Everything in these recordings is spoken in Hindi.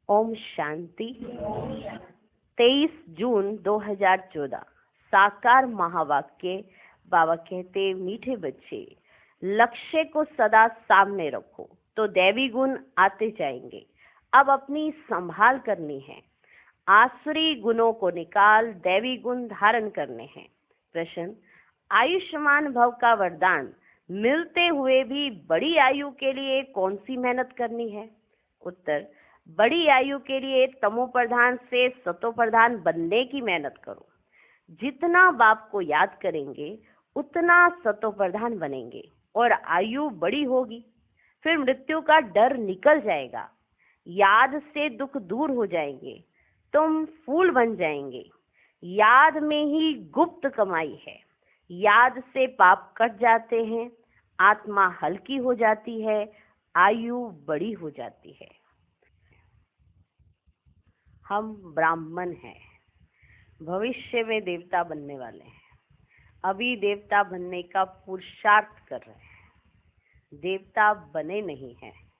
ओम शांति। 23 जून 2014 साकार महावाक्य। बाबा कहते, मीठे बच्चे, लक्ष्य को सदा सामने रखो तो दैवी गुण आते जाएंगे। अब अपनी संभाल करनी है। आसुरी गुणों को निकाल दैवी गुण धारण करने हैं। प्रश्न, आयुष्मान भव का वरदान मिलते हुए भी बड़ी आयु के लिए कौन सी मेहनत करनी है? उत्तर, बड़ी आयु के लिए तमो प्रधान से सतो प्रधान बनने की मेहनत करो। जितना बाप को याद करेंगे उतना सतो प्रधान बनेंगे और आयु बड़ी होगी। फिर मृत्यु का डर निकल जाएगा, याद से दुख दूर हो जाएंगे, तुम फूल बन जाएंगे। याद में ही गुप्त कमाई है। याद से पाप कट जाते हैं, आत्मा हल्की हो जाती है, आयु बड़ी हो जाती है। हम ब्राह्मण हैं, भविष्य में देवता बनने वाले हैं। अभी देवता बनने का पुरुषार्थ कर रहे हैं, देवता बने नहीं हैं।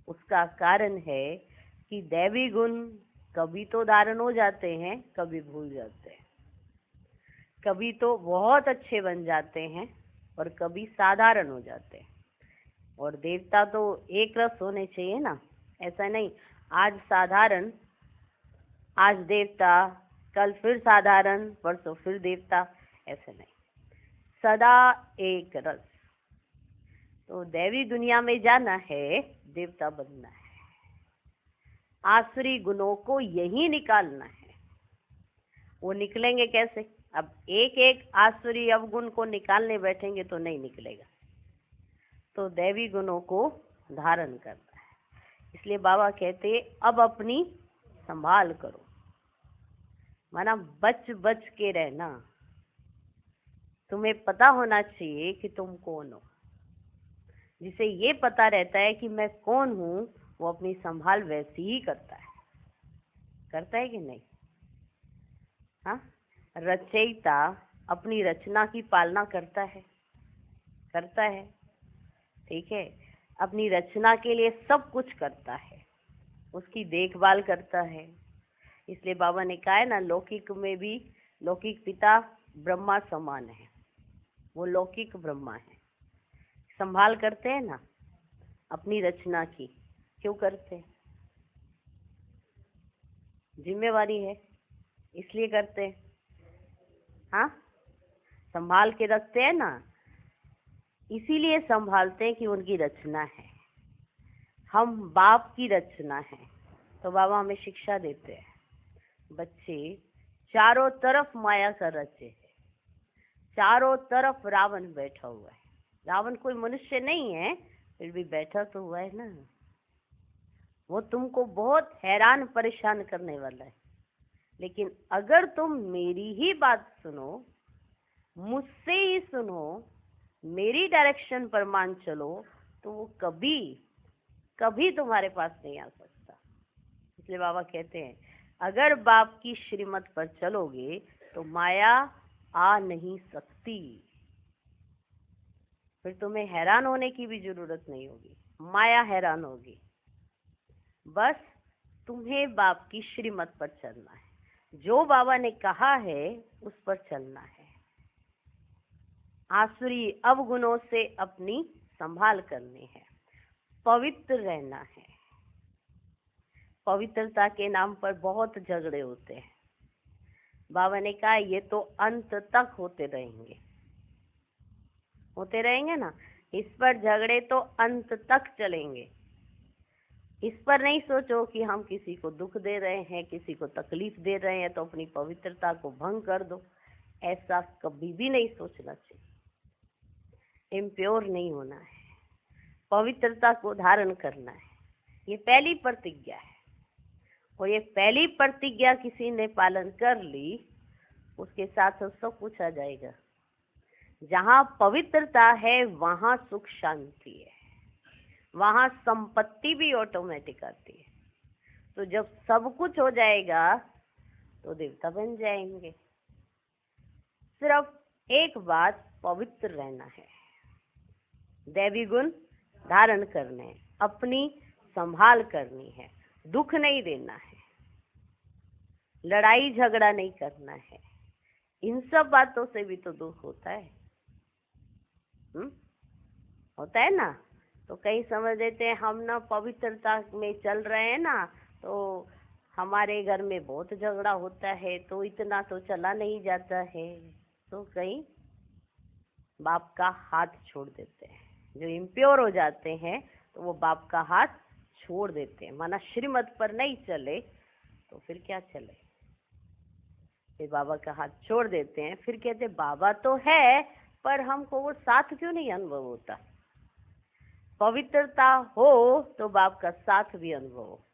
उसका कारण है कि दैवी गुण कभी तो धारण हो जाते हैं, कभी भूल जाते हैं। कभी तो बहुत अच्छे बन जाते हैं और कभी साधारण हो जाते हैं। और देवता तो एक रस होने चाहिए ना, ऐसा नहीं आज साधारण, आज देवता, कल फिर साधारण, परसों फिर देवता, ऐसे नहीं, सदा एक रस। तो दैवी दुनिया में जाना है, देवता बनना है। आसुरी गुणों को यही निकालना है। वो निकलेंगे कैसे? अब एक एक आसुरी अवगुण को निकालने बैठेंगे तो नहीं निकलेगा। तो दैवी गुणों को धारण करना है। इसलिए बाबा कहते, अब अपनी संभाल करो, माना बच बच के रहना। तुम्हें पता होना चाहिए कि तुम कौन हो। जिसे ये पता रहता है कि मैं कौन हूँ, वो अपनी संभाल वैसी ही करता है कि नहीं? हाँ, रचयिता अपनी रचना की पालना करता है, ठीक है। अपनी रचना के लिए सब कुछ करता है, उसकी देखभाल करता है। इसलिए बाबा ने कहा है ना, लौकिक में भी लौकिक पिता ब्रह्मा समान है, वो लौकिक ब्रह्मा है। संभाल करते हैं ना अपनी रचना की। क्यों करते हैं? जिम्मेवारी है, इसलिए करते हैं। हाँ, संभाल के रखते हैं ना, इसीलिए संभालते हैं कि उनकी रचना है। हम बाप की रचना है। तो बाबा हमें शिक्षा देते हैं, बच्चे चारों तरफ माया का रचे है, चारों तरफ रावण बैठा हुआ है। रावण कोई मनुष्य नहीं है, फिर भी बैठा तो हुआ है ना। वो तुमको बहुत हैरान परेशान करने वाला है। लेकिन अगर तुम मेरी ही बात सुनो, मुझसे ही सुनो, मेरी डायरेक्शन पर मान चलो, तो वो कभी कभी तुम्हारे पास नहीं आ सकता। इसलिए बाबा कहते हैं, अगर बाप की श्रीमत पर चलोगे तो माया आ नहीं सकती। फिर तुम्हें हैरान होने की भी जरूरत नहीं होगी, माया हैरान होगी। बस तुम्हें बाप की श्रीमत पर चलना है, जो बाबा ने कहा है उस पर चलना है। आसुरी अवगुणों से अपनी संभाल करनी है, पवित्र रहना है। पवित्रता के नाम पर बहुत झगड़े होते हैं। बाबा ने कहा ये तो अंत तक होते रहेंगे ना। इस पर झगड़े तो अंत तक चलेंगे। इस पर नहीं सोचो कि हम किसी को दुख दे रहे हैं, किसी को तकलीफ दे रहे हैं तो अपनी पवित्रता को भंग कर दो। ऐसा कभी भी नहीं सोचना चाहिए। इम्प्योर नहीं होना है, पवित्रता को धारण करना है। ये पहली प्रतिज्ञा है, और ये पहली प्रतिज्ञा किसी ने पालन कर ली, उसके साथ सब कुछ आ जाएगा। जहाँ पवित्रता है वहाँ सुख शांति है, वहाँ संपत्ति भी ऑटोमेटिक आती है। तो जब सब कुछ हो जाएगा तो देवता बन जाएंगे। सिर्फ एक बात, पवित्र रहना है, दैवी गुण धारण करने हैं, अपनी संभाल करनी है, दुख नहीं देना है, लड़ाई झगड़ा नहीं करना है। इन सब बातों से भी तो दुख होता है। होता है ना। तो कई समझ देते हैं हम ना पवित्रता में चल रहे हैं ना, तो हमारे घर में बहुत झगड़ा होता है, तो इतना तो चला नहीं जाता है। तो कई बाप का हाथ छोड़ देते हैं। जो इम्प्योर हो जाते हैं तो वो बाप का हाथ छोड़ देते हैं। माना श्रीमत पर नहीं चले तो फिर क्या चले, फिर बाबा का हाथ छोड़ देते हैं। फिर कहते बाबा तो है पर हमको वो साथ क्यों नहीं अनुभव होता। पवित्रता हो तो बाप का साथ भी अनुभव हो,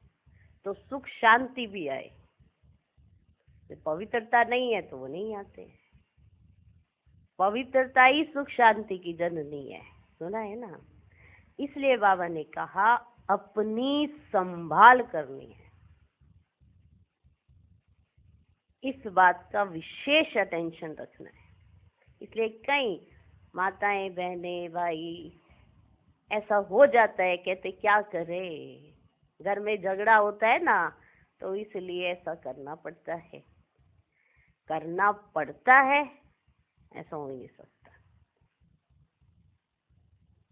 तो सुख शांति भी आए। पवित्रता नहीं है तो वो नहीं आते। पवित्रता ही सुख शांति की जननी है, सुना है ना। इसलिए बाबा ने कहा अपनी संभाल करनी है। इस बात का विशेष अटेंशन रखना है। इसलिए कई माताएं बहनें भाई ऐसा हो जाता है, कहते क्या करे, घर में झगड़ा होता है ना, तो इसलिए ऐसा करना पड़ता है। करना पड़ता है ऐसा हो ही नहीं सकता,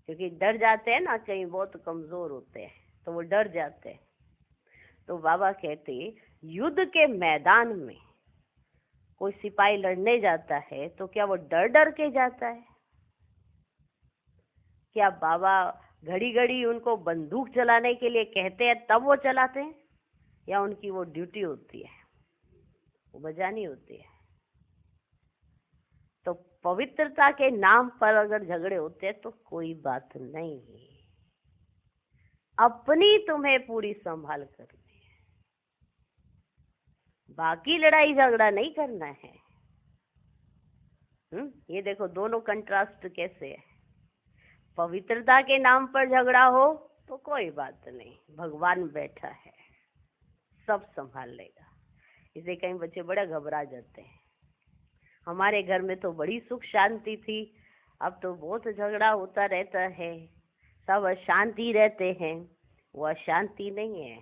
क्योंकि डर जाते हैं ना, कहीं बहुत कमजोर होते हैं तो वो डर जाते हैं। तो बाबा कहते युद्ध के मैदान में कोई सिपाही लड़ने जाता है तो क्या वो डर डर के जाता है? क्या बाबा घड़ी घड़ी उनको बंदूक चलाने के लिए कहते हैं तब वो चलाते हैं, या उनकी वो ड्यूटी होती है, वो बजानी होती है? तो पवित्रता के नाम पर अगर झगड़े होते हैं तो कोई बात नहीं, अपनी तुम्हें पूरी संभाल करनी है, बाकी लड़ाई झगड़ा नहीं करना है। ये देखो दोनों कंट्रास्ट कैसे है। पवित्रता के नाम पर झगड़ा हो तो कोई बात नहीं, भगवान बैठा है, सब संभाल लेगा। इसलिए कई बच्चे बड़ा घबरा जाते हैं। हमारे घर में तो बड़ी सुख शांति थी, अब तो बहुत झगड़ा होता रहता है, सब अशांति रहते हैं। वो अशांति नहीं है।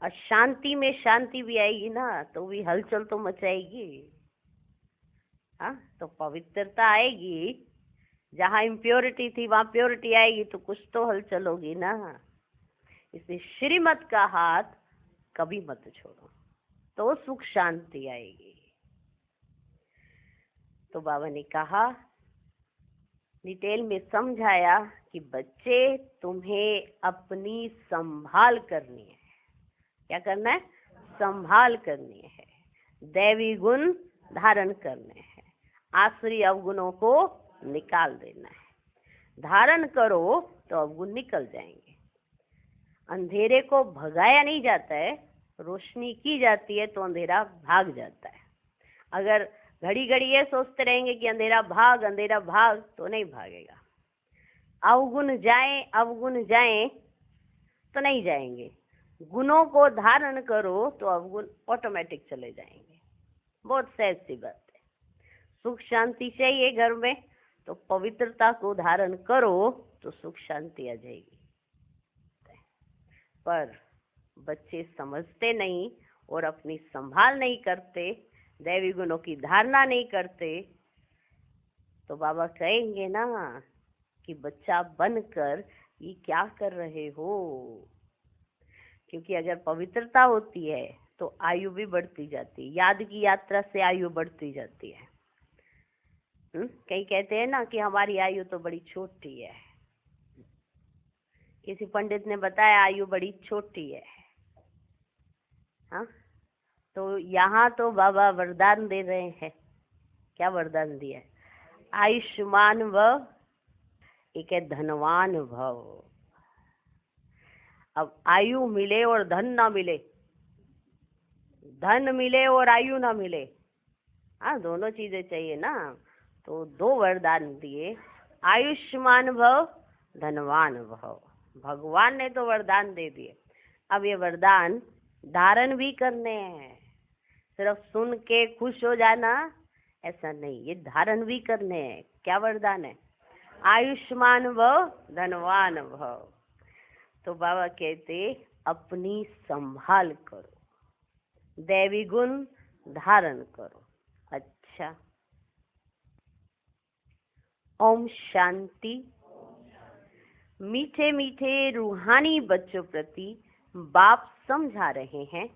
अशांति में शांति भी आएगी ना तो भी हलचल तो मचाएगी। हाँ, तो पवित्रता आएगी, जहाँ इम्प्योरिटी थी वहाँ प्योरिटी आएगी, तो कुछ तो हलचल होगी ना। इसलिए श्रीमत का हाथ कभी मत छोड़ो, तो सुख शांति आएगी। तो बाबा ने कहा, डिटेल में समझाया कि बच्चे तुम्हें अपनी संभाल करनी है। क्या करना है? संभाल करनी है। दैवी गुण धारण करने हैं, आसुरी अवगुणों को निकाल देना है। धारण करो तो अवगुण निकल जाएंगे। अंधेरे को भगाया नहीं जाता है, रोशनी की जाती है तो अंधेरा भाग जाता है। अगर घड़ी घड़ी ये सोचते रहेंगे कि अंधेरा भाग, तो नहीं भागेगा। अवगुण जाएं तो नहीं जाएंगे। गुणों को धारण करो तो अवगुण ऑटोमेटिक चले जाएंगे। बहुत सहज सी बात है। सुख शांति चाहिए घर में, तो पवित्रता को धारण करो तो सुख शांति आ जाएगी। पर बच्चे समझते नहीं और अपनी संभाल नहीं करते, दैवी गुणों की धारणा नहीं करते, तो बाबा कहेंगे ना कि बच्चा बनकर ये क्या कर रहे हो। क्योंकि अगर पवित्रता होती है तो आयु भी बढ़ती जाती है, याद की यात्रा से आयु बढ़ती जाती है। कई कहते हैं ना कि हमारी आयु तो बड़ी छोटी है। किसी पंडित ने बताया आयु बड़ी छोटी है। हाँ, तो यहाँ तो बाबा वरदान दे रहे हैं। क्या वरदान दिया है? आयुष्मान भव, एक है धनवान भव। अब आयु मिले और धन ना मिले, धन मिले और आयु ना मिले, हाँ दोनों चीजें चाहिए ना। तो दो वरदान दिए, आयुष्मान भव, धनवान भव। भगवान ने तो वरदान दे दिए, अब ये वरदान धारण भी करने हैं। सिर्फ सुन के खुश हो जाना ऐसा नहीं, ये धारण भी करने हैं। क्या वरदान है? आयुष्मान भव, धनवान भव। तो बाबा कहते अपनी संभाल करो, दैवी गुण धारण करो। अच्छा, ओम शांति। मीठे मीठे रूहानी बच्चों प्रति बाप समझा रहे हैं,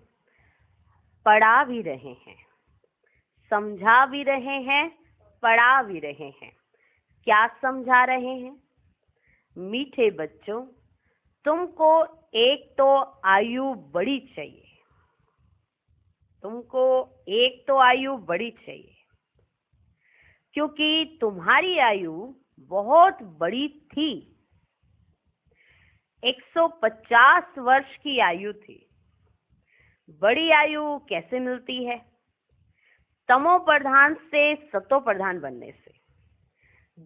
पढ़ा भी रहे हैं, समझा भी रहे हैं, पढ़ा भी रहे हैं। क्या समझा रहे हैं? मीठे बच्चों, तुमको एक तो आयु बड़ी चाहिए, तुमको एक तो आयु बड़ी चाहिए, क्योंकि तुम्हारी आयु बहुत बड़ी थी। 150 वर्ष की आयु थी। बड़ी आयु कैसे मिलती है? तमो प्रधान से सतो प्रधान बनने से।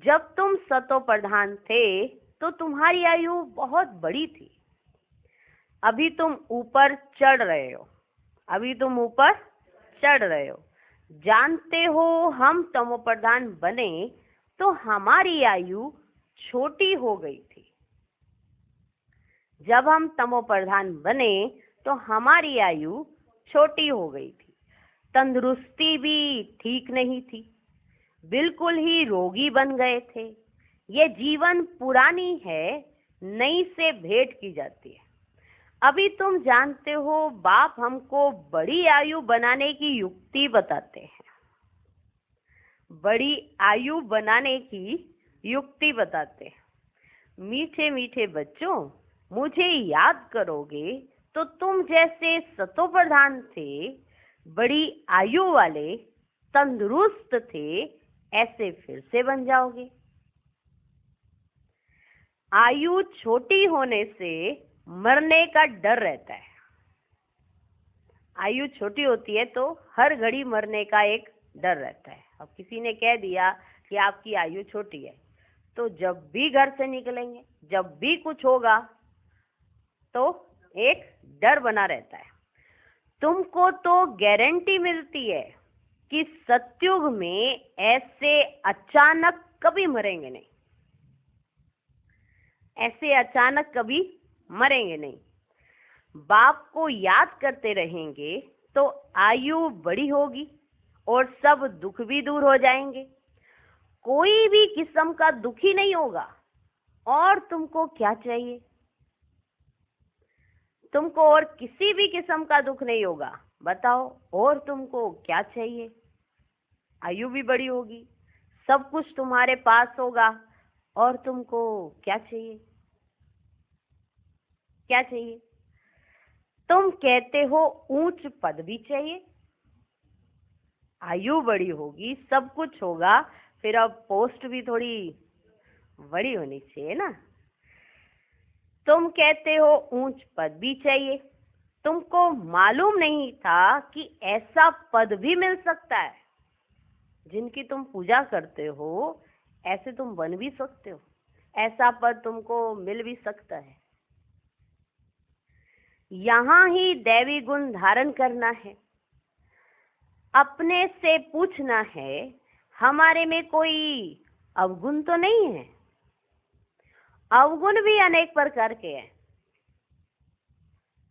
जब तुम सतो प्रधान थे तो तुम्हारी आयु बहुत बड़ी थी। अभी तुम ऊपर चढ़ रहे हो, अभी तुम ऊपर चढ़ रहे हो। जानते हो, हम तमो प्रधान बने तो हमारी आयु छोटी हो गई थी। जब हम तमो प्रधान बने तो हमारी आयु छोटी हो गई थी। तंदुरुस्ती भी ठीक नहीं थी, बिल्कुल ही रोगी बन गए थे। ये जीवन पुरानी है, नई से भेंट की जाती है। अभी तुम जानते हो, बाप हमको बड़ी आयु बनाने की युक्ति बताते हैं। बड़ी आयु बनाने की युक्ति बताते हैं। मीठे मीठे बच्चों, मुझे याद करोगे तो तुम जैसे सतो प्रधान थे, बड़ी आयु वाले, तंदुरुस्त थे, ऐसे फिर से बन जाओगे। आयु छोटी होने से मरने का डर रहता है। आयु छोटी होती है तो हर घड़ी मरने का एक डर रहता है। अब किसी ने कह दिया कि आपकी आयु छोटी है, तो जब भी घर से निकलेंगे, जब भी कुछ होगा, तो एक डर बना रहता है। तुमको तो गारंटी मिलती है कि सतयुग में ऐसे अचानक कभी मरेंगे नहीं, ऐसे अचानक कभी मरेंगे नहीं। बाप को याद करते रहेंगे तो आयु बड़ी होगी और सब दुख भी दूर हो जाएंगे। कोई भी किस्म का दुख ही नहीं होगा। और तुमको क्या चाहिए? तुमको और किसी भी किस्म का दुख नहीं होगा। बताओ, और तुमको क्या चाहिए? आयु भी बड़ी होगी, सब कुछ तुम्हारे पास होगा, और तुमको क्या चाहिए? क्या चाहिए? तुम कहते हो ऊंच पद भी चाहिए। आयु बड़ी होगी, सब कुछ होगा, फिर अब पोस्ट भी थोड़ी बड़ी होनी चाहिए ना। तुम कहते हो ऊंच पद भी चाहिए। तुमको मालूम नहीं था कि ऐसा पद भी मिल सकता है। जिनकी तुम पूजा करते हो, ऐसे तुम बन भी सकते हो, ऐसा पद तुमको मिल भी सकता है। यहाँ ही दैवी गुण धारण करना है। अपने से पूछना है, हमारे में कोई अवगुण तो नहीं है? अवगुण भी अनेक प्रकार के हैं।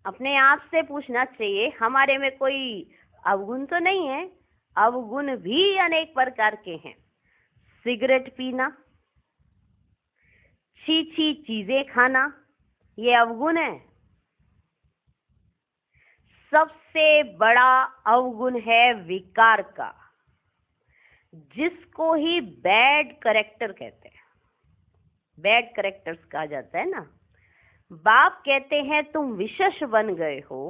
अपने आप से पूछना चाहिए, हमारे में कोई अवगुण तो नहीं है? अवगुण भी अनेक प्रकार के हैं। सिगरेट पीना, छी चीजें खाना, ये अवगुण है। सबसे बड़ा अवगुण है विकार का, जिसको ही बैड कैरेक्टर कहते हैं। बैड कैरेक्टर्स कहा जाता है ना। बाप कहते हैं तुम विशेष बन गए हो,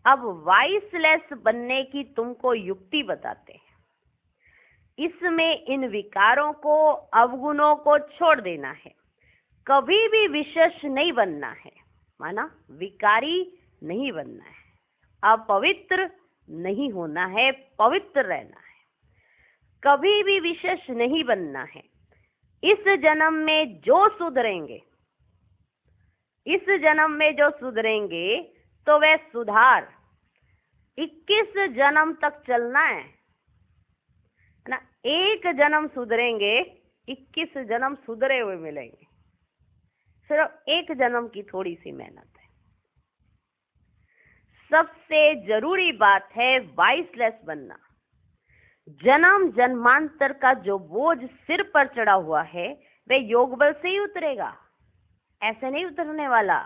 अब वाइसलेस बनने की तुमको युक्ति बताते हैं। इसमें इन विकारों को, अवगुणों को छोड़ देना है। कभी भी विशेष नहीं बनना है, माना विकारी नहीं बनना है, अपवित्र नहीं होना है, पवित्र रहना है। कभी भी विशेष नहीं बनना है। इस जन्म में जो सुधरेंगे, इस जन्म में जो सुधरेंगे, तो वह सुधार 21 जन्म तक चलना है ना। एक जन्म सुधरेंगे, 21 जन्म सुधरे हुए मिलेंगे। सिर्फ एक जन्म की थोड़ी सी मेहनत है। सबसे जरूरी बात है वाइसलेस बनना। जन्म जन्मांतर का जो बोझ सिर पर चढ़ा हुआ है वह योग बल से ही उतरेगा, ऐसे नहीं उतरने वाला,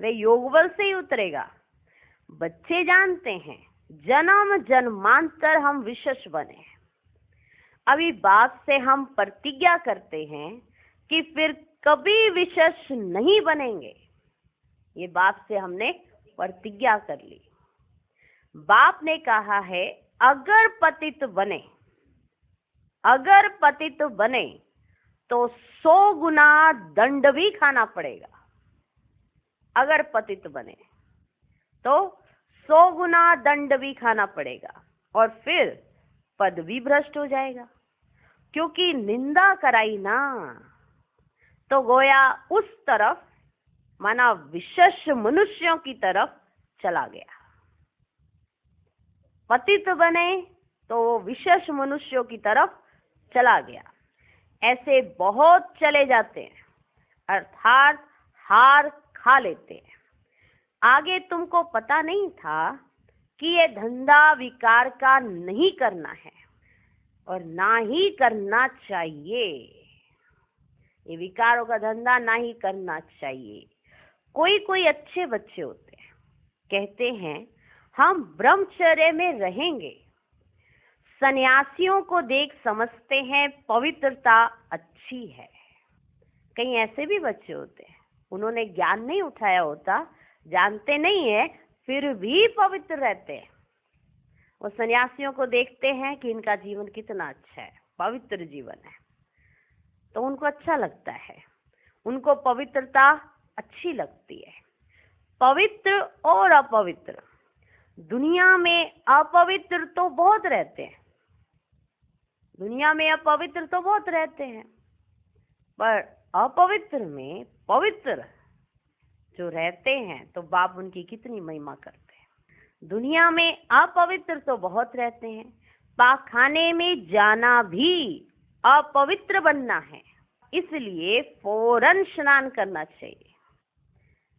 वह योग बल से ही उतरेगा। बच्चे जानते हैं जन्म जन्मांतर हम विशेष बने। अभी बाप से हम प्रतिज्ञा करते हैं कि फिर कभी विशेष नहीं बनेंगे। ये बाप से हमने प्रतिज्ञा कर ली। बाप ने कहा है अगर पतित बने तो 100 गुना दंड भी खाना पड़ेगा। अगर पतित बने तो 100 गुना दंड भी खाना पड़ेगा और फिर पद भी भ्रष्ट हो जाएगा, क्योंकि निंदा कराई ना तो गोया उस तरफ, माना विशेष मनुष्यों की तरफ चला गया। पतित बने तो विशेष मनुष्यों की तरफ चला गया। ऐसे बहुत चले जाते हैं, अर्थात हार खा लेते हैं। आगे तुमको पता नहीं था कि ये धंधा विकार का नहीं करना है और ना ही करना चाहिए। ये विकारों का धंधा ना ही करना चाहिए। कोई अच्छे बच्चे होते हैं, कहते हैं हम ब्रह्मचर्य में रहेंगे। सन्यासियों को देख समझते हैं पवित्रता अच्छी है। कई ऐसे भी बच्चे होते हैं, उन्होंने ज्ञान नहीं उठाया होता, जानते नहीं है, फिर भी पवित्र रहते हैं। वो सन्यासियों को देखते हैं कि इनका जीवन कितना अच्छा है, पवित्र जीवन है, तो उनको अच्छा लगता है, उनको पवित्रता अच्छी लगती है। पवित्र और अपवित्र, दुनिया में अपवित्र तो बहुत रहते हैं, दुनिया में अपवित्र तो बहुत रहते हैं, पर अपवित्र में पवित्र जो रहते हैं तो बाप उनकी कितनी महिमा करते हैं। दुनिया में अपवित्र तो बहुत रहते हैं, पाखाने में जाना भी अपवित्र बनना है, इसलिए फौरन स्नान करना चाहिए।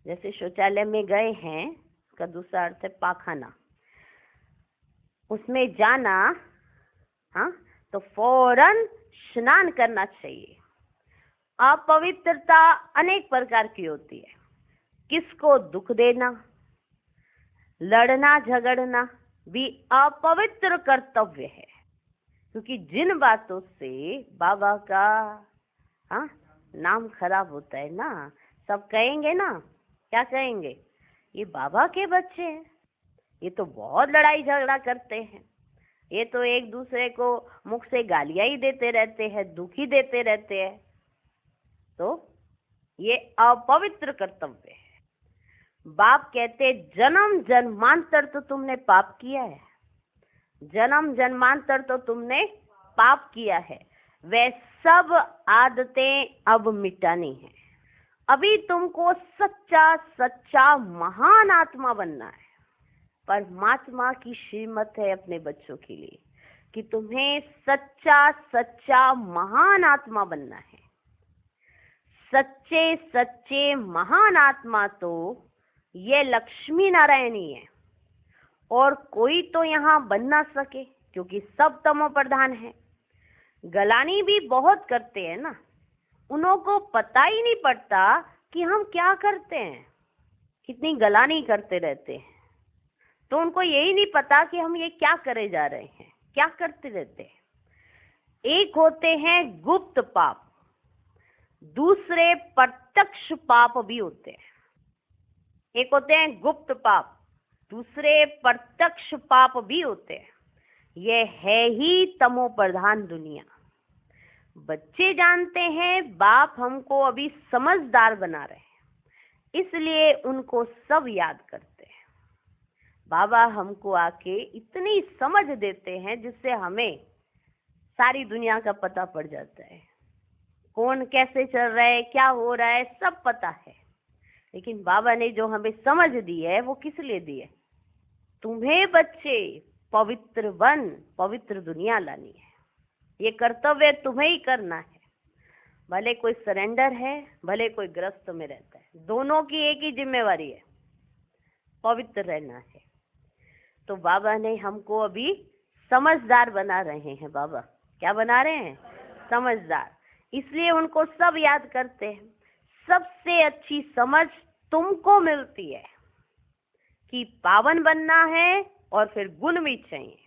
जैसे शौचालय में गए हैं, उसका दूसरा अर्थ है पाखाना, उसमें जाना, हाँ, तो फौरन स्नान करना चाहिए। अपवित्रता अनेक प्रकार की होती है। किसको दुख देना, लड़ना झगड़ना भी अपवित्र कर्तव्य है, क्योंकि जिन बातों से बाबा का, हाँ, नाम खराब होता है ना, सब कहेंगे ना, क्या कहेंगे, ये बाबा के बच्चे हैं, ये तो बहुत लड़ाई झगड़ा करते हैं, ये तो एक दूसरे को मुख से गालियां ही देते रहते हैं, दुख ही देते रहते हैं, तो ये अपवित्र कर्तव्य है। बाप कहते जन्म जन्मांतर तो तुमने पाप किया है, जन्म जन्मांतर तो तुमने पाप किया है, वे सब आदतें अब मिटानी है। अभी तुमको सच्चा सच्चा महान आत्मा बनना है। परमात्मा की श्रीमत है अपने बच्चों के लिए कि तुम्हें सच्चा सच्चा महान आत्मा बनना है। सच्चे सच्चे महान आत्मा तो ये लक्ष्मी नारायणी है, और कोई तो यहाँ बन ना सके, क्योंकि सब तमो प्रधान है। गलानी भी बहुत करते हैं ना, उन्हों को पता ही नहीं पड़ता कि हम क्या करते हैं, कितनी गलानी करते रहते हैं, तो उनको यही नहीं पता कि हम ये क्या करे जा रहे हैं, क्या करते रहते हैं। एक होते हैं गुप्त पाप, दूसरे प्रत्यक्ष पाप भी होते हैं। एक होते हैं गुप्त पाप, दूसरे प्रत्यक्ष पाप भी होते हैं। यह है ही तमो प्रधान दुनिया। बच्चे जानते हैं बाप हमको अभी समझदार बना रहे हैं, इसलिए उनको सब याद करते हैं। बाबा हमको आके इतनी समझ देते हैं जिससे हमें सारी दुनिया का पता पड़ जाता है, कौन कैसे चल रहा है, क्या हो रहा है, सब पता है। लेकिन बाबा ने जो हमें समझ दी है वो किस लिए दी है? तुम्हें बच्चे पवित्र बन पवित्र दुनिया लानी है, ये कर्तव्य तुम्हें ही करना है। भले कोई सरेंडर है, भले कोई ग्रस्त में रहता है, दोनों की एक ही जिम्मेवारी है। पवित्र रहना है। तो बाबा ने हमको अभी समझदार बना रहे हैं। बाबा क्या बना रहे हैं? समझदार। इसलिए उनको सब याद करते हैं। सबसे अच्छी समझ तुमको मिलती है कि पावन बनना है और फिर गुण भी चाहिए।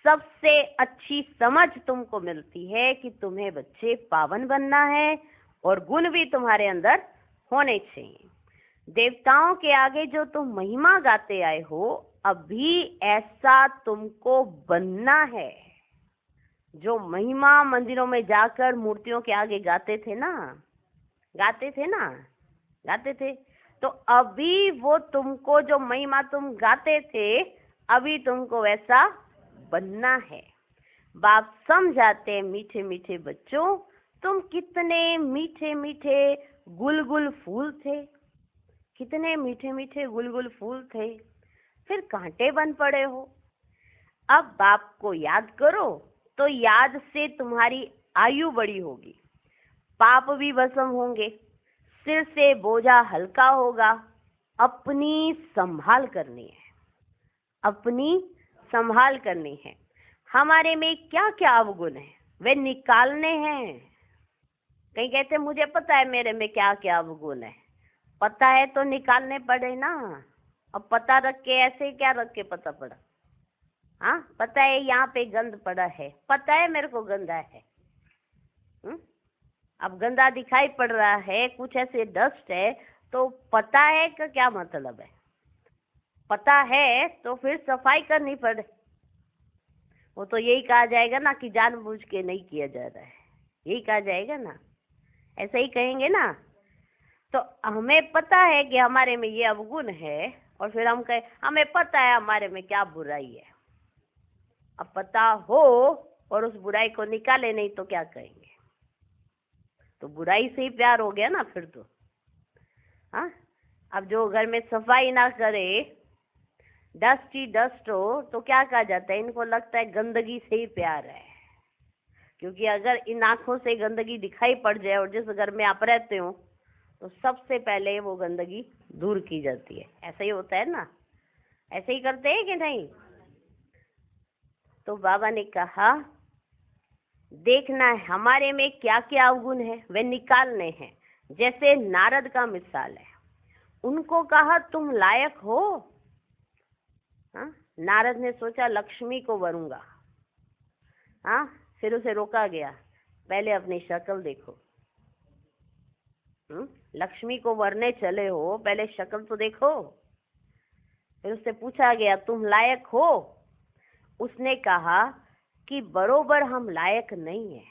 सबसे अच्छी समझ तुमको मिलती है कि तुम्हें बच्चे पावन बनना है और गुण भी तुम्हारे अंदर होने चाहिए। देवताओं के आगे जो तुम महिमा गाते आए हो, अभी ऐसा तुमको बनना है। जो महिमा मंदिरों में जाकर मूर्तियों के आगे गाते थे ना, गाते थे, तो अभी वो तुमको जो महिमा तुम गाते थे, अभी तुमको वैसा बनना है। बाप समझाते हैं, मीठे मीठे बच्चों, तुम कितने मीठे मीठे गुलगुल फूल थे, कितने मीठे मीठे गुलगुल फूल थे, फिर कांटे बन पड़े हो। अब बाप को याद करो तो याद से तुम्हारी आयु बड़ी होगी, पाप भी भस्म होंगे, सिर से बोझा हल्का होगा। अपनी संभाल करनी है, अपनी संभाल करनी है। हमारे में क्या क्या अवगुण है वे निकालने हैं। कहीं कहते मुझे पता है मेरे में क्या क्या अवगुण है, पता है तो निकालने पड़े ना। अब पता रख के ऐसे क्या रख के पता पड़ा? हाँ, पता है यहाँ पे गंद पड़ा है, पता है मेरे को गंदा है। अब गंदा दिखाई पड़ रहा है, कुछ ऐसे डस्ट है, तो पता है का क्या मतलब है? पता है तो फिर सफाई करनी पड़े। वो तो यही कहा जाएगा ना कि जानबूझ के नहीं किया जा रहा है, यही कहा जाएगा ना, ऐसा ही कहेंगे ना। तो हमें पता है कि हमारे में ये अवगुण है, और फिर हम कहे हमें पता है हमारे में क्या बुराई है। अब पता हो और उस बुराई को निकाले नहीं तो क्या कहेंगे? तो बुराई से ही प्यार हो गया ना फिर तो। हाँ, अब जो घर में सफाई ना करे, डस्ट ही डस्ट हो, तो क्या कहा जाता है? इनको लगता है गंदगी से ही प्यार है। क्योंकि अगर इन आंखों से गंदगी दिखाई पड़ जाए और जिस घर में आप रहते हो, तो सबसे पहले वो गंदगी दूर की जाती है। ऐसा ही होता है ना, ऐसे ही करते हैं कि नहीं? तो बाबा ने कहा देखना है हमारे में क्या क्या अवगुण है, वे निकालने हैं। जैसे नारद का मिसाल है, उनको कहा तुम लायक हो। हाँ, नारद ने सोचा लक्ष्मी को वरूंगा। हाँ, फिर उसे रोका गया, पहले अपनी शक्ल देखो। लक्ष्मी को वरने चले हो, पहले शक्ल तो देखो। फिर उससे पूछा गया तुम लायक हो? उसने कहा कि बरोबर हम लायक नहीं है।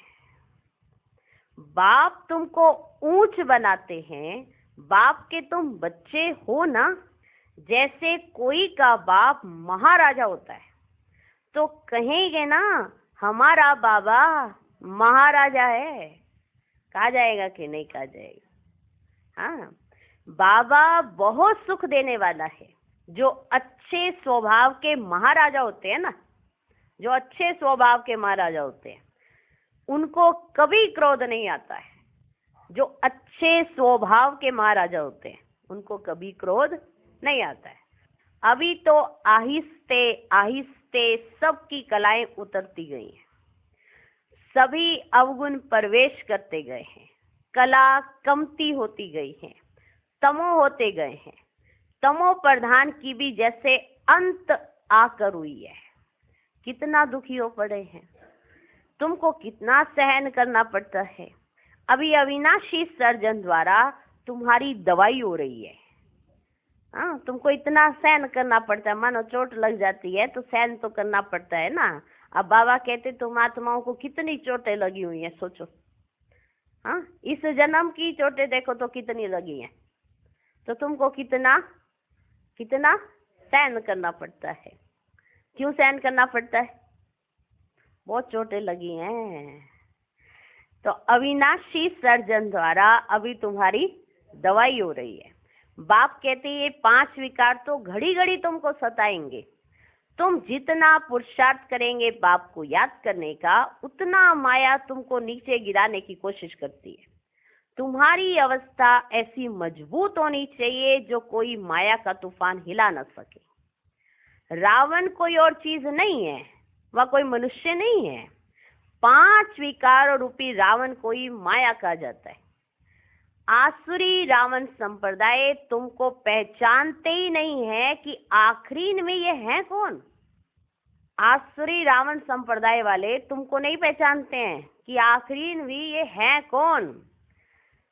बाप तुमको ऊंच बनाते हैं, बाप के तुम बच्चे हो ना। जैसे कोई का बाप महाराजा होता है तो कहेंगे ना हमारा बाबा महाराजा है, कहा जाएगा कि नहीं कहा जाएगा? हाँ, बाबा बहुत सुख देने वाला है। जो अच्छे स्वभाव के महाराजा होते हैं ना, जो अच्छे स्वभाव के महाराजा होते हैं, उनको कभी क्रोध नहीं आता है। जो अच्छे स्वभाव के महाराजा होते हैं, उनको कभी क्रोध नहीं आता है। अभी तो आहिस्ते आहिस्ते सबकी कलाएं उतरती गई हैं, सभी अवगुण प्रवेश करते गए हैं, कला कमती होती गई है, तमो होते गए हैं। तमो प्रधान की भी जैसे अंत आकर हुई है। कितना दुखी हो पड़े हैं, तुमको कितना सहन करना पड़ता है। अभी अविनाशी सर्जन द्वारा तुम्हारी दवाई हो रही है। हाँ, तुमको इतना सहन करना पड़ता है, मानो चोट लग जाती है तो सहन तो करना पड़ता है ना। अब बाबा कहते तुम आत्माओं को कितनी चोटें लगी हुई हैं, सोचो। हाँ, इस जन्म की चोटें देखो तो कितनी लगी हैं, तो तुमको कितना कितना सहन करना पड़ता है। क्यों सहन करना पड़ता है? बहुत चोटें लगी हैं। तो अविनाशी सर्जन द्वारा अभी तुम्हारी दवाई हो रही है। बाप कहते ये 5 विकार तो घड़ी घड़ी तुमको सताएंगे। तुम जितना पुरुषार्थ करेंगे बाप को याद करने का, उतना माया तुमको नीचे गिराने की कोशिश करती है। तुम्हारी अवस्था ऐसी मजबूत होनी चाहिए जो कोई माया का तूफान हिला न सके। रावण कोई और चीज नहीं है, वह कोई मनुष्य नहीं है। 5 विकारों रूपी रावण कोई माया कहा जाता है। आसुरी रावण संप्रदाय तुमको पहचानते ही नहीं है कि आखिरी में ये है कौन। आसुरी रावण संप्रदाय वाले तुमको नहीं पहचानते हैं कि आखिरी में ये है कौन।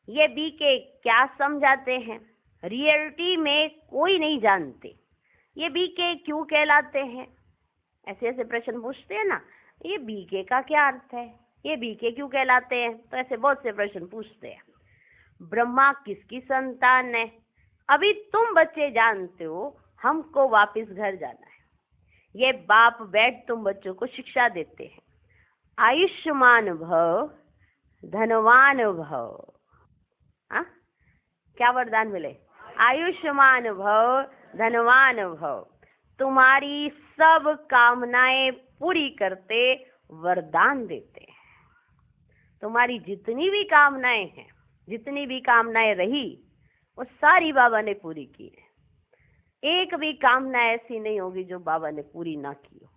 ये बीके क्या समझाते हैं, रियलिटी में कोई नहीं जानते। ये बीके क्यों कहलाते हैं, ऐसे ऐसे प्रश्न पूछते हैं ना, ये बीके का क्या अर्थ है, ये बीके क्यों कहलाते हैं, तो ऐसे बहुत से प्रश्न पूछते हैं। ब्रह्मा किसकी संतान है, अभी तुम बच्चे जानते हो, हमको वापस घर जाना है। ये बाप बैठ तुम बच्चों को शिक्षा देते हैं, आयुष्मान भव, धनवान भव। हाँ, क्या वरदान मिले, आयुष्मान भव, धनवान भव। तुम्हारी सब कामनाएं पूरी करते वरदान देते हैं। तुम्हारी जितनी भी कामनाएं हैं, जितनी भी कामनाएं रही, वो सारी बाबा ने पूरी की है। एक भी कामना ऐसी नहीं होगी जो बाबा ने पूरी ना की हो।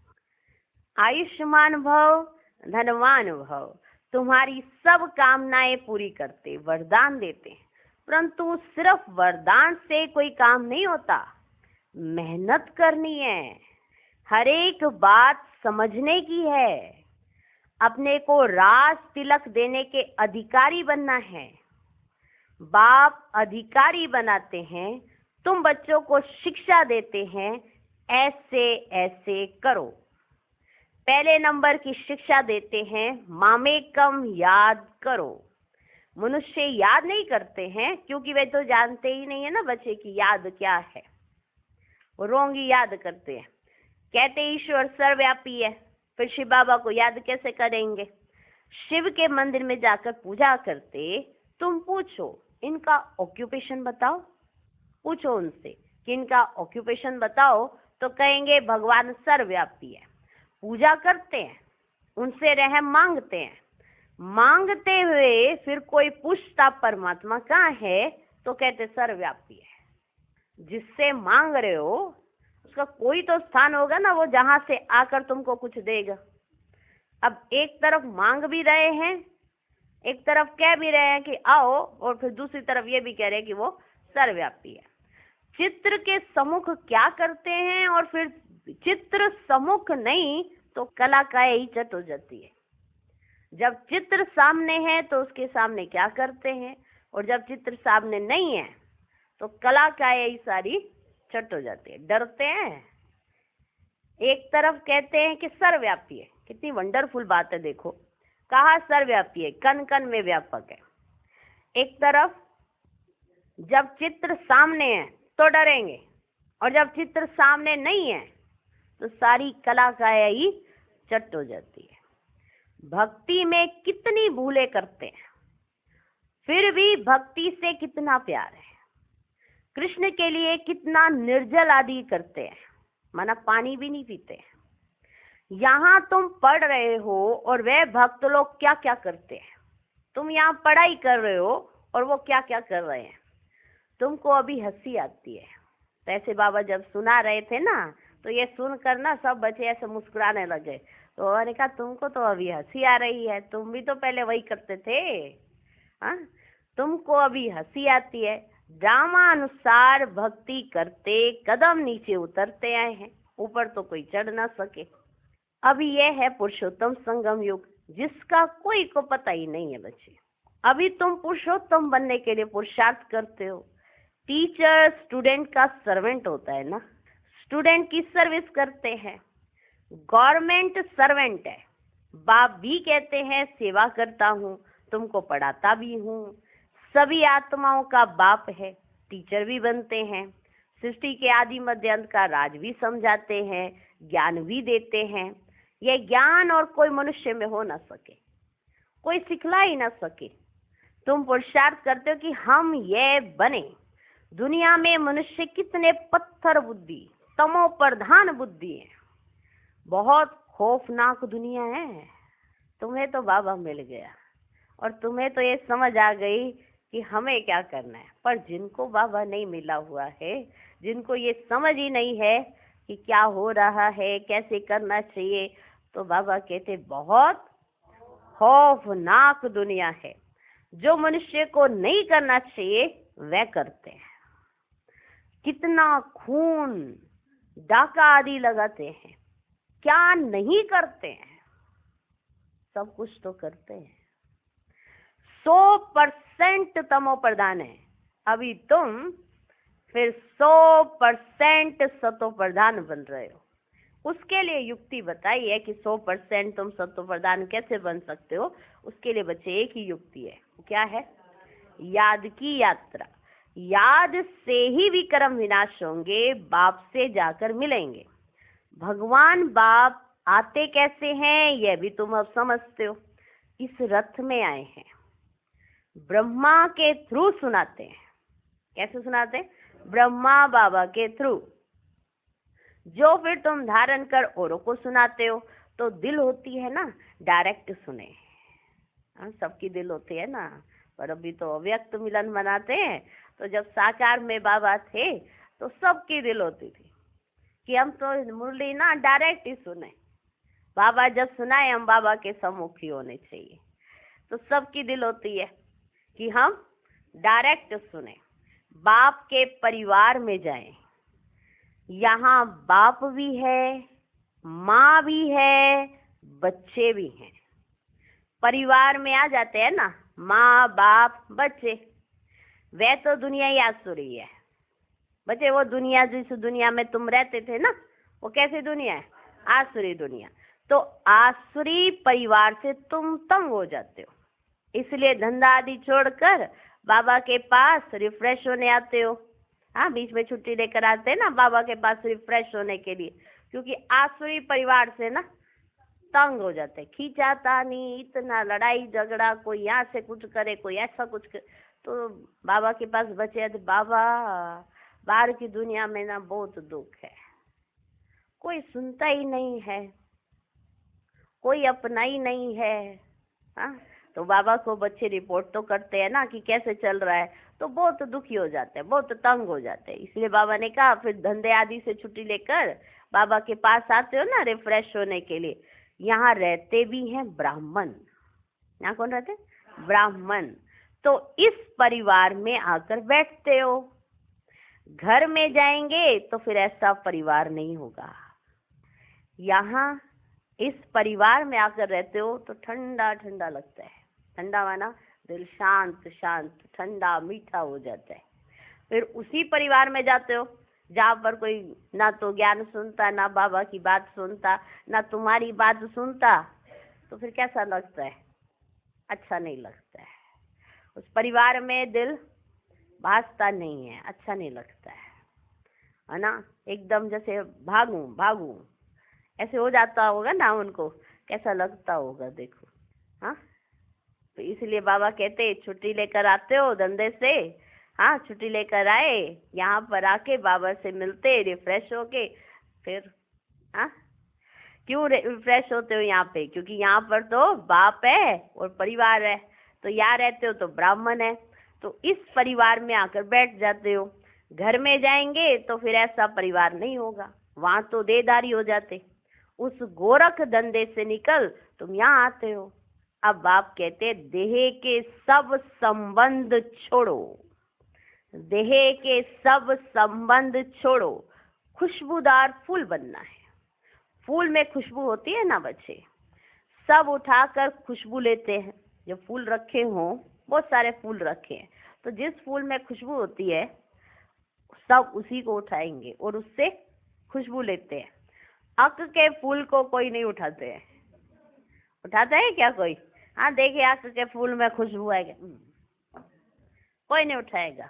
आयुष्मान भव, धनवान भव। तुम्हारी सब कामनाएं पूरी करते वरदान देते हैं। परंतु सिर्फ वरदान से कोई काम नहीं होता, मेहनत करनी है, हर एक बात समझने की है, अपने को राज तिलक देने के अधिकारी बनना है। बाप अधिकारी बनाते हैं, तुम बच्चों को शिक्षा देते हैं, ऐसे ऐसे करो। पहले नंबर की शिक्षा देते हैं, मामेकम याद करो। मनुष्य याद नहीं करते हैं क्योंकि वे तो जानते ही नहीं है ना बच्चे की याद क्या है, वो रोंगी याद करते हैं। कहते ईश्वर सर्वव्यापी है, फिर शिव बाबा को याद कैसे करेंगे। शिव के मंदिर में जाकर पूजा करते, तुम पूछो इनका ऑक्यूपेशन बताओ, पूछो उनसे कि इनका ऑक्यूपेशन बताओ, तो कहेंगे भगवान सर्वव्यापी है। पूजा करते हैं, उनसे रहम मांगते हैं, मांगते हुए फिर कोई पूछता परमात्मा कहाँ है, तो कहते सर्वव्यापी है। जिससे मांग रहे हो उसका कोई तो स्थान होगा ना, वो जहां से आकर तुमको कुछ देगा। अब एक तरफ मांग भी रहे हैं, एक तरफ कह भी रहे हैं कि आओ, और फिर दूसरी तरफ ये भी कह रहे हैं कि वो सर्वव्यापी है। चित्र के सम्मुख क्या करते हैं, और फिर चित्र सम्मुख नहीं तो कला काया ही चट हो जाती है। जब चित्र सामने है तो उसके सामने क्या करते हैं, और जब चित्र सामने नहीं है तो कला काया ही सारी चट हो जाती है, डरते हैं। एक तरफ कहते हैं कि सर्वव्यापी है, कितनी वंडरफुल बात है, देखो कहा सर्वव्यापी है, कण कण में व्यापक है। एक तरफ जब चित्र सामने है तो डरेंगे, और जब चित्र सामने नहीं है तो सारी कला काया ही चट हो जाती है। भक्ति में कितनी भूलें करते हैं, फिर भी भक्ति से कितना प्यार है। कृष्ण के लिए कितना निर्जल आदि करते हैं, माना पानी भी नहीं पीते हैं। यहाँ तुम पढ़ रहे हो और वे भक्त लोग क्या क्या करते हैं। तुम यहाँ पढ़ाई कर रहे हो और वो क्या क्या कर रहे हैं। तुमको अभी हंसी आती है। तो ऐसे बाबा जब सुना रहे थे ना, तो ये सुनकर ना सब बच्चे ऐसे मुस्कुराने लगे। तो मैंने कहा तुमको तो अभी हंसी आ रही है, तुम भी तो पहले वही करते थे। हाँ, तुमको अभी हंसी आती है। ड्रामा अनुसार भक्ति करते कदम नीचे उतरते आए हैं, ऊपर तो कोई चढ़ ना सके। अभी यह है पुरुषोत्तम संगम युग, जिसका कोई को पता ही नहीं है बच्चे। अभी तुम पुरुषोत्तम बनने के लिए पुरुषार्थ करते हो। टीचर स्टूडेंट का सर्वेंट होता है ना, स्टूडेंट की सर्विस करते हैं। गवर्नमेंट सर्वेंट है। बाप भी कहते हैं सेवा करता हूँ, तुमको पढ़ाता भी हूँ। सभी आत्माओं का बाप है, टीचर भी बनते हैं। सृष्टि के आदि मध्य अंत का राज भी समझाते हैं, ज्ञान भी देते हैं। यह ज्ञान और कोई मनुष्य में हो ना सके, कोई सिखला ही ना सके। तुम पुरुषार्थ करते हो कि हम ये बने। दुनिया में मनुष्य कितने पत्थर बुद्धि, तमो प्रधान बुद्धि है, बहुत खौफनाक दुनिया है। तुम्हें तो बाबा मिल गया और तुम्हें तो ये समझ आ गई कि हमें क्या करना है। पर जिनको बाबा नहीं मिला हुआ है, जिनको ये समझ ही नहीं है कि क्या हो रहा है, कैसे करना चाहिए, तो बाबा कहते बहुत खौफनाक दुनिया है। जो मनुष्य को नहीं करना चाहिए वह करते हैं। कितना खून, डाका आदि लगाते हैं, क्या नहीं करते हैं, सब कुछ तो करते हैं। 100% तमो प्रधान है, अभी तुम फिर 100% सतो प्रधान बन रहे हो। उसके लिए युक्ति बताई है कि 100% तुम सतो प्रधान कैसे बन सकते हो। उसके लिए बच्चे एक ही युक्ति है, क्या है? याद की यात्रा। याद से ही विक्रम विनाश होंगे, बाप से जाकर मिलेंगे। भगवान बाप आते कैसे हैं यह भी तुम अब समझते हो। इस रथ में आए हैं, ब्रह्मा के थ्रू सुनाते हैं। कैसे सुनाते हैं? ब्रह्मा बाबा के थ्रू, जो फिर तुम धारण कर औरों को सुनाते हो। तो दिल होती है ना डायरेक्ट सुने, सबकी दिल होती है ना, पर अभी तो अव्यक्त मिलन मनाते हैं। तो जब साकार में बाबा थे तो सबकी दिल होती थी कि हम तो मुरली ना डायरेक्ट ही सुने, बाबा जब सुनाए हम बाबा के सम्मुखी होने चाहिए। तो सबकी दिल होती है कि हम डायरेक्ट सुने, बाप के परिवार में जाएं। यहाँ बाप भी है, माँ भी है, बच्चे भी हैं। परिवार में आ जाते हैं ना माँ बाप बच्चे। वह तो दुनिया ही आसुरी है बच्चे। वो दुनिया जिस दुनिया में तुम रहते थे ना, वो कैसी दुनिया है? आसुरी दुनिया। तो आसुरी परिवार से तुम तंग हो जाते हो, इसलिए धंधा आदि छोड़कर बाबा के पास रिफ्रेश होने आते हो। हाँ, बीच में छुट्टी लेकर आते हैं ना बाबा के पास रिफ्रेश होने के लिए, क्योंकि आसुरी परिवार से ना तंग हो जाते, खींचाता नहीं, इतना लड़ाई झगड़ा, कोई यहाँ से कुछ करे, कोई ऐसा कुछ करे। तो बाबा के पास बचे तो बाबा बाहर की दुनिया में ना बहुत दुख है, कोई सुनता ही नहीं है, कोई अपना ही नहीं है। हाँ, तो बाबा को बच्चे रिपोर्ट तो करते हैं ना कि कैसे चल रहा है, तो बहुत दुखी हो जाते हैं, बहुत तंग हो जाते हैं। इसलिए बाबा ने कहा फिर धंधे आदि से छुट्टी लेकर बाबा के पास आते हो ना रिफ्रेश होने के लिए। यहाँ रहते भी हैं ब्राह्मण। यहाँ कौन रहते? ब्राह्मण। तो इस परिवार में आकर बैठते हो। घर में जाएंगे तो फिर ऐसा परिवार नहीं होगा। यहाँ इस परिवार में आकर रहते हो तो ठंडा ठंडा लगता है। ठंडा माना दिल शांत शांत, ठंडा मीठा हो जाता है। फिर उसी परिवार में जाते हो जहाँ पर कोई ना तो ज्ञान सुनता, ना बाबा की बात सुनता, ना तुम्हारी बात सुनता, तो फिर कैसा लगता है? अच्छा नहीं लगता है। उस परिवार में दिल भासता नहीं है, अच्छा नहीं लगता है ना। एकदम जैसे भागूं भागूं ऐसे हो जाता होगा ना उनको, कैसा लगता होगा देखो। हाँ, तो इसलिए बाबा कहते छुट्टी लेकर आते हो धंधे से। हाँ, छुट्टी लेकर आए, यहाँ पर आके बाबा से मिलते रिफ्रेश होके फिर। हाँ, क्यों रिफ्रेश होते हो यहाँ पे? क्योंकि यहाँ पर तो बाप है और परिवार है। तो यहाँ रहते हो तो ब्राह्मण है, तो इस परिवार में आकर बैठ जाते हो। घर में जाएंगे तो फिर ऐसा परिवार नहीं होगा, वहां तो देहधारी हो जाते। उस गोरख धंधे से निकल तुम यहाँ आते हो। अब बाप कहते देह के सब संबंध छोड़ो, देह के सब संबंध छोड़ो, खुशबूदार फूल बनना है। फूल में खुशबू होती है ना बच्चे, सब उठाकर खुशबू लेते हैं। जो फूल रखे हों, बहुत सारे फूल रखे हैं, तो जिस फूल में खुशबू होती है सब उसी को उठाएंगे और उससे खुशबू लेते हैं। अक के फूल को कोई नहीं उठाते हैं। उठाता है क्या कोई? हाँ, देखिए अक के फूल में खुशबू आएगा, कोई नहीं उठाएगा।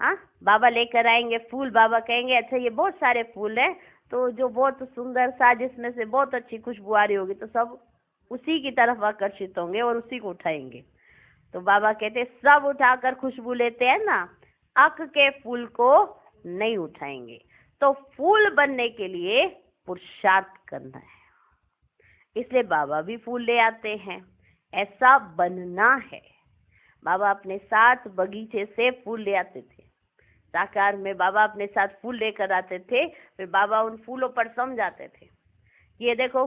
हाँ, बाबा लेकर आएंगे फूल, बाबा कहेंगे अच्छा ये बहुत सारे फूल हैं, तो जो बहुत सुंदर सा जिसमें से बहुत अच्छी खुशबू आ रही होगी, तो सब उसी की तरफ आकर्षित होंगे और उसी को उठाएंगे। तो बाबा कहते सब उठाकर खुशबू लेते हैं ना, अक के फूल को नहीं उठाएंगे। तो फूल बनने के लिए पुरुषार्थ करना है, इसलिए बाबा भी फूल ले आते हैं। ऐसा बनना है, बाबा अपने साथ बगीचे से फूल ले आते थे। साकार में बाबा अपने साथ फूल लेकर आते थे, फिर बाबा उन फूलों पर समझाते थे। ये देखो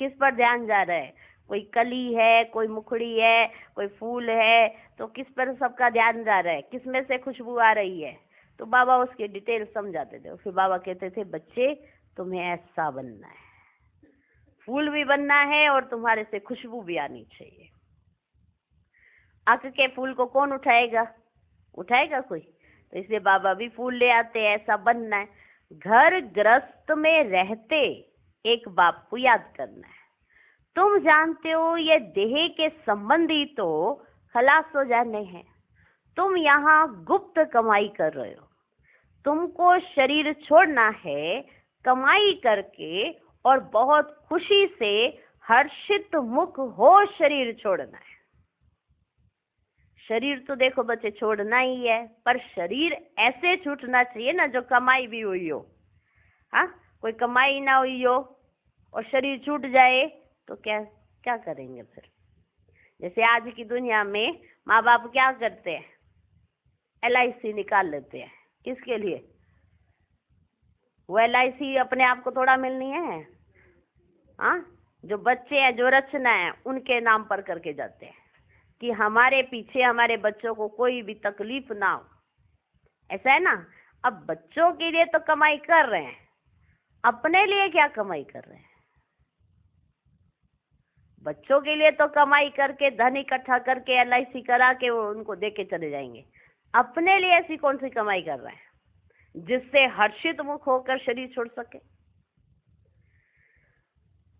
किस पर ध्यान जा रहा है, कोई कली है, कोई मुखड़ी है, कोई फूल है, तो किस पर सबका ध्यान जा रहा है, किस में से खुशबू आ रही है। तो बाबा उसके डिटेल समझाते थे। फिर बाबा कहते थे, बच्चे तुम्हें ऐसा बनना है, फूल भी बनना है और तुम्हारे से खुशबू भी आनी चाहिए। आक के फूल को कौन उठाएगा, उठाएगा कोई? तो इसलिए बाबा भी फूल ले आते हैं, ऐसा बनना है। घर गृहस्थ में रहते एक बाप को याद करना है। तुम जानते हो ये देह के संबंधी तो खलास हो जाने हैं। तुम यहाँ गुप्त कमाई कर रहे हो। तुमको शरीर छोड़ना है कमाई करके, और बहुत खुशी से हर्षित मुख हो शरीर छोड़ना है। शरीर तो देखो बच्चे छोड़ना ही है, पर शरीर ऐसे छूटना चाहिए ना जो कमाई भी हुई हो। हाँ, कोई कमाई ना हुई हो और शरीर छूट जाए तो क्या क्या करेंगे फिर? जैसे आज की दुनिया में माँ बाप क्या करते हैं, LIC निकाल लेते हैं। किसके लिए? वो LIC अपने आप को थोड़ा मिलनी है। हाँ, जो बच्चे हैं, जो रचना है, उनके नाम पर करके जाते हैं कि हमारे पीछे हमारे बच्चों को कोई भी तकलीफ ना हो। ऐसा है ना। अब बच्चों के लिए तो कमाई कर रहे हैं, अपने लिए क्या कमाई कर रहे हैं? बच्चों के लिए तो कमाई करके धन इकट्ठा करके LIC करा के वो उनको दे के चले जाएंगे। अपने लिए ऐसी कौन सी कमाई कर रहे हैं जिससे हर्षित मुख होकर शरीर छोड़ सके?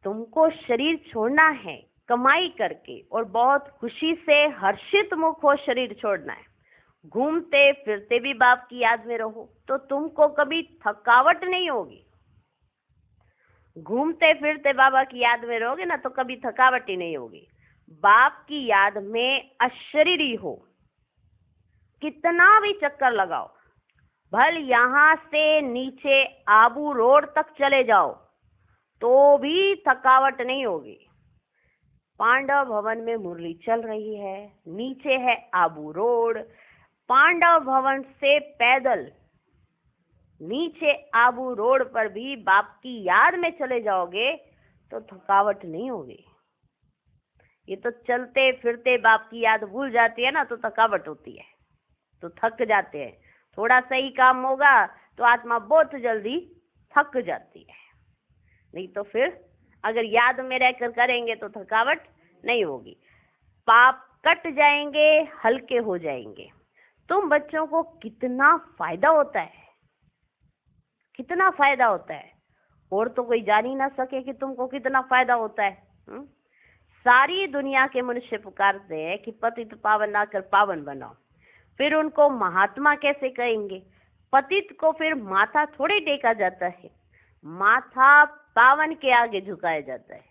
तुमको शरीर छोड़ना है कमाई करके, और बहुत खुशी से हर्षित मुख हो शरीर छोड़ना है। घूमते फिरते भी बाप की याद में रहो तो तुमको कभी थकावट नहीं होगी। घूमते फिरते बाबा की याद में रहोगे ना तो कभी थकावट ही नहीं होगी। बाप की याद में अशरीरी हो, कितना भी चक्कर लगाओ, भल यहाँ से नीचे आबू रोड तक चले जाओ तो भी थकावट नहीं होगी। पांडव भवन में मुरली चल रही है, नीचे है आबू रोड। पांडव भवन से पैदल नीचे आबू रोड पर भी बाप की याद में चले जाओगे तो थकावट नहीं होगी। ये तो चलते फिरते बाप की याद भूल जाती है ना तो थकावट होती है, तो थक जाते हैं। थोड़ा सही काम होगा तो आत्मा बहुत जल्दी थक जाती है, नहीं तो फिर अगर याद में रहकर करेंगे तो थकावट नहीं होगी। पाप कट जाएंगे, हल्के हो जाएंगे। तुम बच्चों को कितना फायदा होता है, कितना फायदा होता है, और तो कोई जान ही ना सके कि तुमको कितना फायदा होता है। सारी दुनिया के मनुष्य पुकारते हैं कि पतित पावन लाकर पावन बनाओ, फिर उनको महात्मा कैसे कहेंगे? पतित को फिर माथा थोड़े टेका जाता है, माथा पावन के आगे झुकाया जाता है।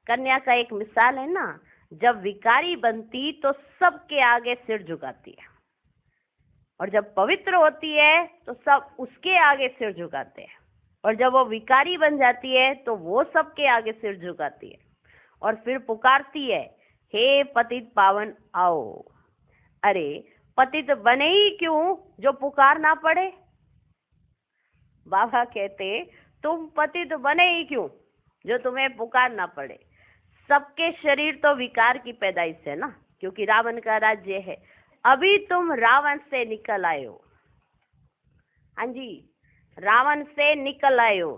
कन्या का एक मिसाल है ना, जब विकारी बनती तो सबके आगे सिर झुकाती है, और जब पवित्र होती है तो सब उसके आगे सिर झुकाते हैं, और जब वो विकारी बन जाती है तो वो सबके आगे सिर झुकाती है और फिर पुकारती है, हे पतित पावन आओ। अरे पतित बने ही क्यों जो पुकार ना पड़े? बाबा कहते तुम पतित बने ही क्यों जो तुम्हें पुकार ना पड़े। सबके शरीर तो विकार की पैदाइश है ना, क्योंकि रावण का राज्य है। अभी तुम रावण से निकल आए हो। हाँ जी, रावण से निकल आए हो।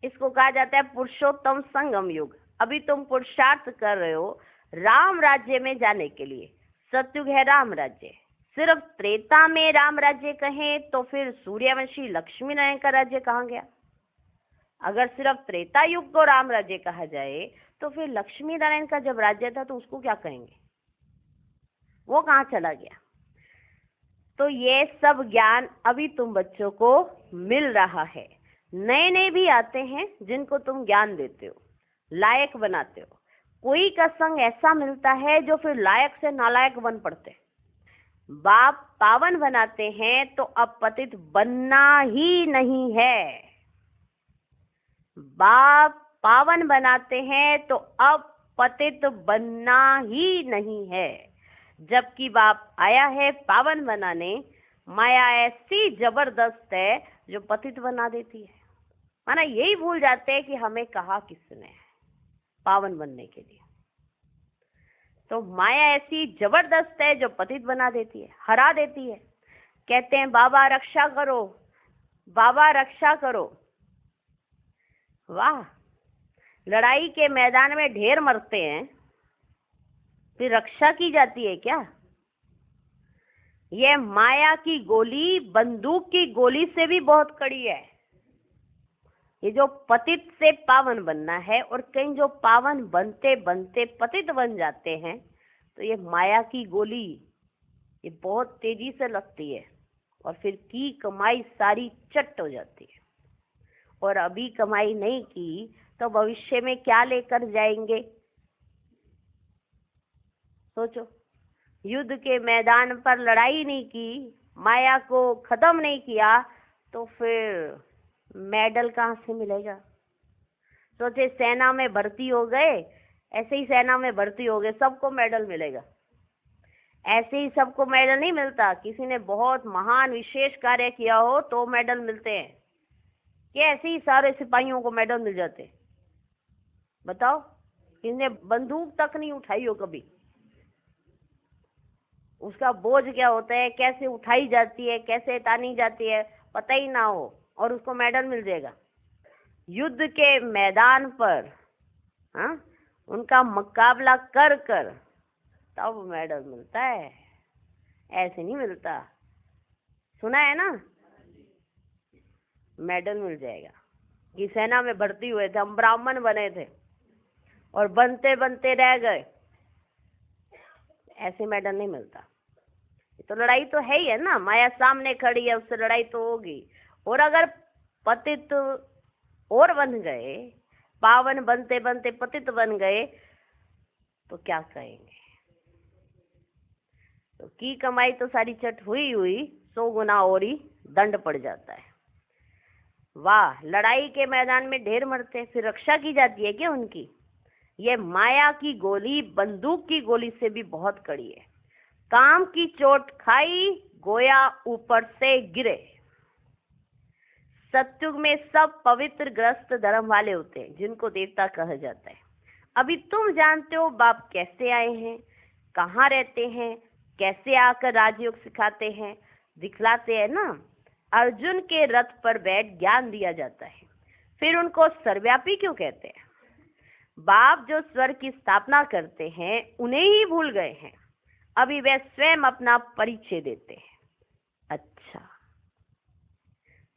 इसको कहा जाता है पुरुषोत्तम संगम युग। अभी तुम पुरुषार्थ कर रहे हो राम राज्य में जाने के लिए। सतयुग है राम राज्य। सिर्फ त्रेता में राम राज्य कहें तो फिर सूर्यवंशी लक्ष्मी नारायण का राज्य कहाँ गया? अगर सिर्फ त्रेता युग को राम राज्य कहा जाए तो फिर लक्ष्मी नारायण का जब राज्य था तो उसको क्या कहेंगे? वो कहाँ चला गया? तो ये सब ज्ञान अभी तुम बच्चों को मिल रहा है। नए नए भी आते हैं जिनको तुम ज्ञान देते हो, लायक बनाते हो। कोई का संग ऐसा मिलता है जो फिर लायक से नालायक बन पड़ते। बाप पावन बनाते हैं तो अब पतित बनना ही नहीं है। बाप पावन बनाते हैं तो अब पतित बनना ही नहीं है। जबकि बाप आया है पावन बनाने। माया ऐसी जबरदस्त है जो पतित बना देती है। माना यही भूल जाते हैं कि हमें कहा किसने है पावन बनने के लिए। तो माया ऐसी जबरदस्त है जो पतित बना देती है, हरा देती है। कहते हैं बाबा रक्षा करो, बाबा रक्षा करो। वाह, लड़ाई के मैदान में ढेर मरते हैं, फिर रक्षा की जाती है क्या? यह माया की गोली बंदूक की गोली से भी बहुत कड़ी है। ये जो पतित से पावन बनना है, और कहीं जो पावन बनते बनते पतित बन जाते हैं, तो ये माया की गोली ये बहुत तेजी से लगती है, और फिर की कमाई सारी चट हो जाती है। और अभी कमाई नहीं की तो भविष्य में क्या लेकर जाएंगे? सोचो, युद्ध के मैदान पर लड़ाई नहीं की, माया को खत्म नहीं किया, तो फिर मेडल कहाँ से मिलेगा? सोचे सेना में भर्ती हो गए, ऐसे ही सेना में भर्ती हो गए, सबको मेडल मिलेगा? ऐसे ही सबको मेडल नहीं मिलता। किसी ने बहुत महान विशेष कार्य किया हो तो मेडल मिलते हैं, कि ऐसे ही सारे सिपाहियों को मेडल मिल जाते? बताओ, किसने बंदूक तक नहीं उठाई हो कभी, उसका बोझ क्या होता है, कैसे उठाई जाती है, कैसे तानी जाती है, पता ही ना हो, और उसको मेडल मिल जाएगा? युद्ध के मैदान पर उनका मुकाबला कर कर तब मेडल मिलता है, ऐसे नहीं मिलता। सुना है ना? मेडल मिल जाएगा। कि सेना में भर्ती हुए थे, हम ब्राह्मण बने थे और बनते बनते रह गए, ऐसे मेडल नहीं मिलता। तो लड़ाई तो है ही है ना, माया सामने खड़ी है, उससे लड़ाई तो होगी। और अगर पतित और बन गए, पावन बनते बनते पतित बन गए, तो क्या कहेंगे? तो की कमाई तो सारी चट हुई हुई, 100 गुना और ही दंड पड़ जाता है। वाह, लड़ाई के मैदान में ढेर मरते, फिर रक्षा की जाती है क्या उनकी? यह माया की गोली बंदूक की गोली से भी बहुत कड़ी है। काम की चोट खाई, गोया ऊपर से गिरे। सतयुग में सब पवित्र ग्रस्त धर्म वाले होते हैं, जिनको देवता कहा जाता है। अभी तुम जानते हो बाप कैसे आए हैं, कहाँ रहते हैं, कैसे आकर राजयोग सिखाते हैं, दिखलाते हैं ना। अर्जुन के रथ पर बैठ ज्ञान दिया जाता है, फिर उनको सर्वव्यापी क्यों कहते हैं? बाप जो स्वर्ग की स्थापना करते हैं उन्हें ही भूल गए हैं। अभी वे स्वयं अपना परिचय देते हैं। अच्छा,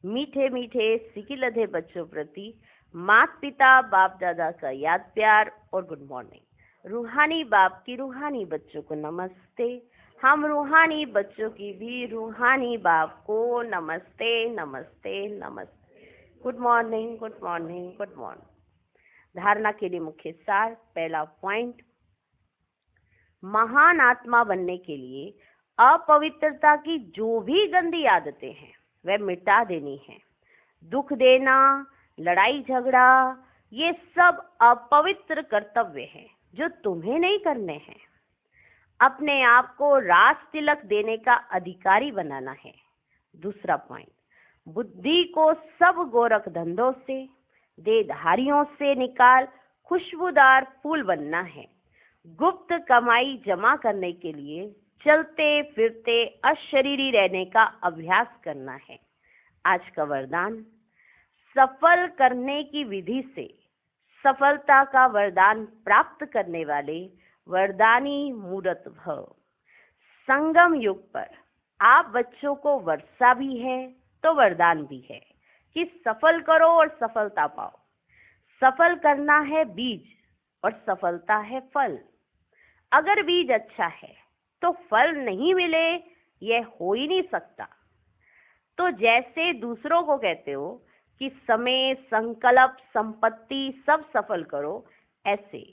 मीठे मीठे सिकिलधे बच्चों प्रति माता पिता बाप दादा का याद प्यार और गुड मॉर्निंग। रूहानी बाप की रूहानी बच्चों को नमस्ते। हम रूहानी बच्चों की भी रूहानी बाप को नमस्ते नमस्ते नमस्ते। Good morning good morning good morning. धारणा के लिए मुख्य सार। पहला पॉइंट, महान आत्मा बनने के लिए अपवित्रता की जो भी गंदी आदतें हैं वह मिटा देनी है। दुख देना, लड़ाई झगड़ा, ये सब अपवित्र कर्तव्य हैं जो तुम्हें नहीं करने हैं। अपने आप को राज तिलक देने का अधिकारी बनाना है। दूसरा पॉइंट, बुद्धि को सब गोरख धंधों से, देहधारियों से निकाल खुशबूदार फूल बनना है। गुप्त कमाई जमा करने के लिए चलते फिरते अशरीरी रहने का अभ्यास करना है। आज का वरदान, सफल करने की विधि से सफलता का वरदान प्राप्त करने वाले वरदानी मूर्त भव। संगम युग पर आप बच्चों को वर्षा भी है तो वरदान भी है कि सफल करो और सफलता पाओ। सफल करना है बीज और सफलता है फल। अगर बीज अच्छा है तो फल नहीं मिले, यह हो ही नहीं सकता। तो जैसे दूसरों को कहते हो कि समय, संकल्प, संपत्ति सब सफल करो, ऐसे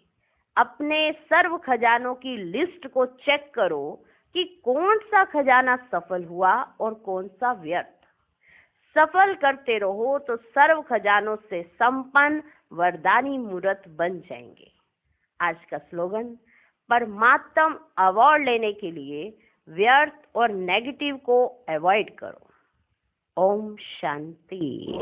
अपने सर्व खजानों की लिस्ट को चेक करो कि कौन सा खजाना सफल हुआ और कौन सा व्यर्थ। सफल करते रहो तो सर्व खजानों से संपन्न वरदानी मूर्त बन जाएंगे। आज का स्लोगन, परमात्म अवार्ड लेने के लिए व्यर्थ और नेगेटिव को अवॉइड करो। ओम शांति।